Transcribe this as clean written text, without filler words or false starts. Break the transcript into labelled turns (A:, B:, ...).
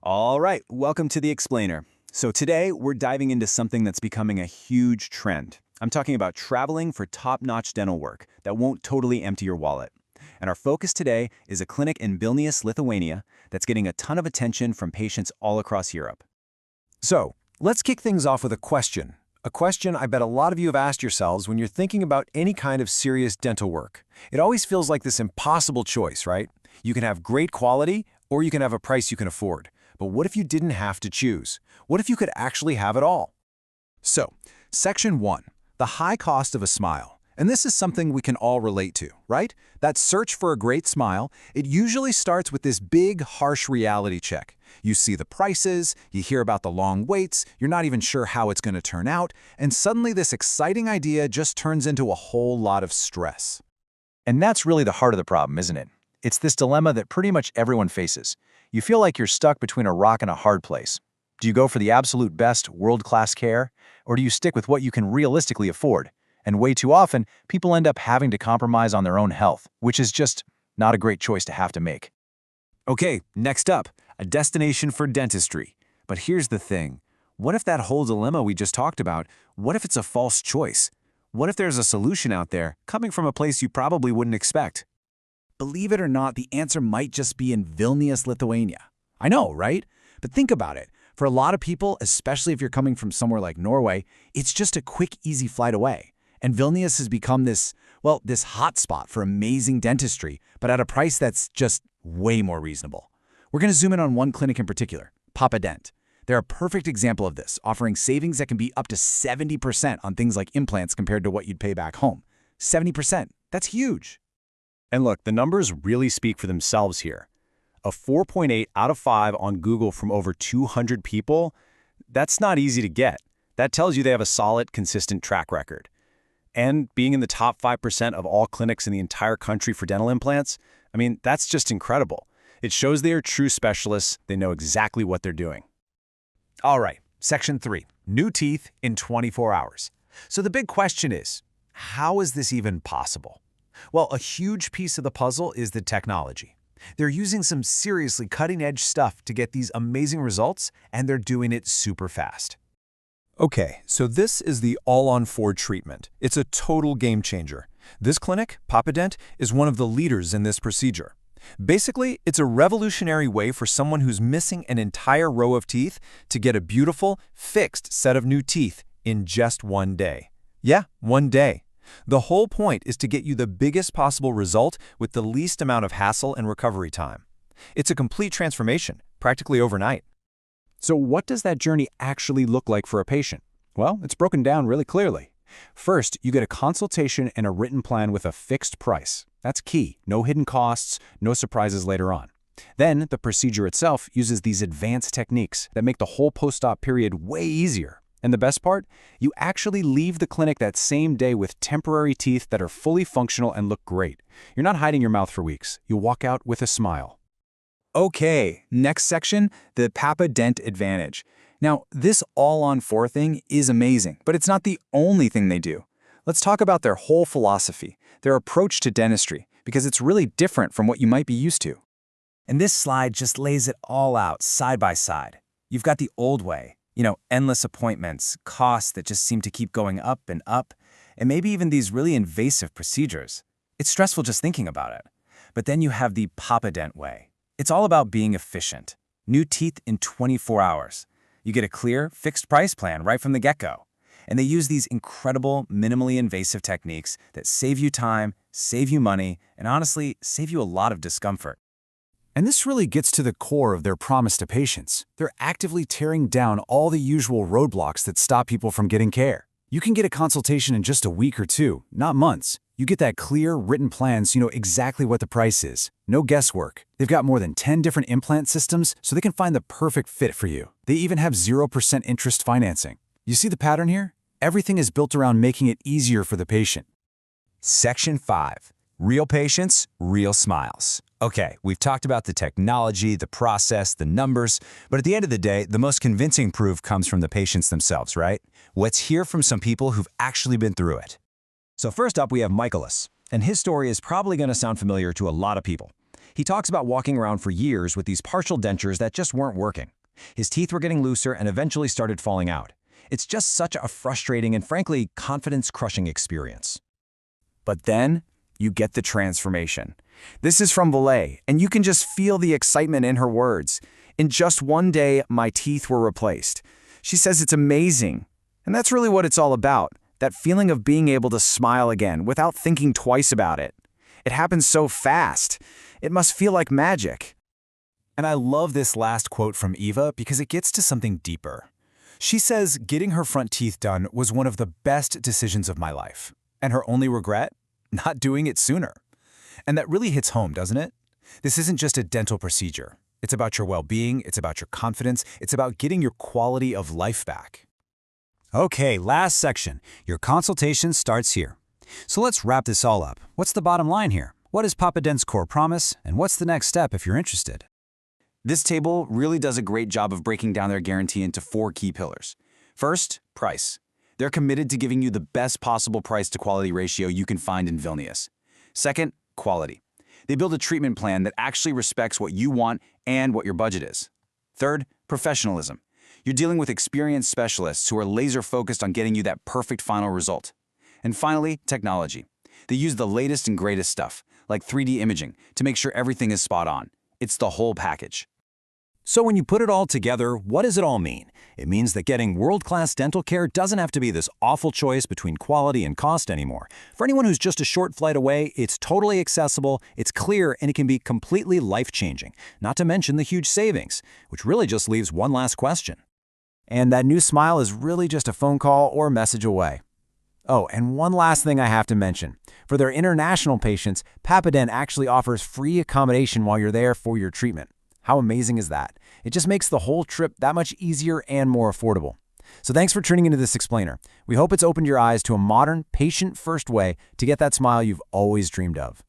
A: All right, welcome to The Explainer. So today, we're diving into something that's becoming a huge trend. I'm talking about traveling for top-notch dental work that won't totally empty your wallet. And our focus today is a clinic in Vilnius, Lithuania, that's getting a ton of attention from patients all across Europe.
B: So, let's kick things off with a question. A question I bet a lot of you have asked yourselves when you're thinking about any kind of serious dental work. It always feels like this impossible choice, right? You can have great quality, or you can have a price you can afford. But what if you didn't have to choose? What if you could actually have it all? So, Section 1, the high cost of a smile. And this is something we can all relate to, right? That search for a great smile, it usually starts with this big, harsh reality check. You see the prices, you hear about the long waits, you're not even sure how it's going to turn out, and suddenly this exciting idea just turns into a whole lot of stress.
C: And that's really the heart of the problem, isn't it? It's this dilemma that pretty much everyone faces. You feel like you're stuck between a rock and a hard place. Do you go for the absolute best, world-class care, or do you stick with what you can realistically afford? And way too often, people end up having to compromise on their own health, which is just not a great choice to have to make.
A: Okay, next up, a destination for dentistry. But here's the thing. What if that whole dilemma we just talked about, what if it's a false choice? What if there's a solution out there, coming from a place you probably wouldn't expect?
D: Believe it or not, the answer might just be in Vilnius, Lithuania. I know, right? But think about it. For a lot of people, especially if you're coming from somewhere like Norway, it's just a quick, easy flight away. And Vilnius has become this hotspot for amazing dentistry, but at a price that's just way more reasonable. We're going to zoom in on one clinic in particular, PAPADENT. They're a perfect example of this, offering savings that can be up to 70% on things like implants compared to what you'd pay back home. 70%, that's huge.
B: And look, the numbers really speak for themselves here. A 4.8 out of 5 on Google from over 200 people, that's not easy to get. That tells you they have a solid, consistent track record. And being in the top 5% of all clinics in the entire country for dental implants, I mean, that's just incredible. It shows they are true specialists. They know exactly what they're doing.
D: All right, Section 3, new teeth in 24 hours. So the big question is, how is this even possible? Well, a huge piece of the puzzle is the technology. They're using some seriously cutting-edge stuff to get these amazing results, and they're doing it super fast.
B: Okay, so this is the all-on-4 treatment. It's a total game changer. This clinic, PAPADENT, is one of the leaders in this procedure. Basically, it's a revolutionary way for someone who's missing an entire row of teeth to get a beautiful, fixed set of new teeth in just one day. Yeah, one day. The whole point is to get you the biggest possible result with the least amount of hassle and recovery time. It's a complete transformation, practically overnight.
A: So what does that journey actually look like for a patient? Well, it's broken down really clearly. First, you get a consultation and a written plan with a fixed price. That's key. No hidden costs, no surprises later on. Then, the procedure itself uses these advanced techniques that make the whole post-op period way easier. And the best part? You actually leave the clinic that same day with temporary teeth that are fully functional and look great. You're not hiding your mouth for weeks. You walk out with a smile.
D: Okay, next section, the PAPADENT Advantage. Now, this all-on-4 thing is amazing, but it's not the only thing they do. Let's talk about their whole philosophy, their approach to dentistry, because it's really different from what you might be used to. And this slide just lays it all out, side by side. You've got the old way, endless appointments, costs that just seem to keep going up, and maybe even these really invasive procedures. It's stressful just thinking about it. But then you have the PAPADENT way. It's all about being efficient. New teeth in 24 hours. You get a clear, fixed price plan right from the get-go. And they use these incredible, minimally invasive techniques that save you time, save you money, and honestly, save you a lot of discomfort.
B: And this really gets to the core of their promise to patients. They're actively tearing down all the usual roadblocks that stop people from getting care. You can get a consultation in just a week or two, not months. You get that clear, written plan so you know exactly what the price is. No guesswork. They've got more than 10 different implant systems, so they can find the perfect fit for you. They even have 0% interest financing. You see the pattern here? Everything is built around making it easier for the patient.
D: Section 5. Real patients, real smiles. Okay, we've talked about the technology, the process, the numbers, but at the end of the day, the most convincing proof comes from the patients themselves, right? Let's hear from some people who've actually been through it. So first up, we have Michaelis, and his story is probably going to sound familiar to a lot of people. He talks about walking around for years with these partial dentures that just weren't working.
B: His teeth were getting looser and eventually started falling out. It's just such a frustrating and frankly confidence-crushing experience. But then, you get the transformation. This is from Valet, and you can just feel the excitement in her words. In just one day, my teeth were replaced. She says it's amazing. And that's really what it's all about, that feeling of being able to smile again without thinking twice about it. It happens so fast. It must feel like magic. And I love this last quote from Eva because it gets to something deeper. She says getting her front teeth done was one of the best decisions of my life. And her only regret? Not doing it sooner. And that really hits home, doesn't it? This isn't just a dental procedure. It's about your well-being, it's about your confidence, it's about getting your quality of life back.
A: Okay, last section. Your consultation starts here. So let's wrap this all up. What's the bottom line here? What is PAPADENT's core promise, and what's the next step if you're interested?
B: This table really does a great job of breaking down their guarantee into 4 key pillars. First, price. They're committed to giving you the best possible price-to-quality ratio you can find in Vilnius. Second, quality. They build a treatment plan that actually respects what you want and what your budget is. Third, professionalism. You're dealing with experienced specialists who are laser-focused on getting you that perfect final result. And finally, technology. They use the latest and greatest stuff, like 3D imaging, to make sure everything is spot on. It's the whole package.
A: So when you put it all together, what does it all mean? It means that getting world-class dental care doesn't have to be this awful choice between quality and cost anymore. For anyone who's just a short flight away, it's totally accessible, it's clear, and it can be completely life-changing, not to mention the huge savings, which really just leaves one last question.
B: And that new smile is really just a phone call or message away. Oh, and one last thing I have to mention. For their international patients, PAPADENT actually offers free accommodation while you're there for your treatment. How amazing is that? It just makes the whole trip that much easier and more affordable. So thanks for tuning into this explainer. We hope it's opened your eyes to a modern, patient-first way to get that smile you've always dreamed of.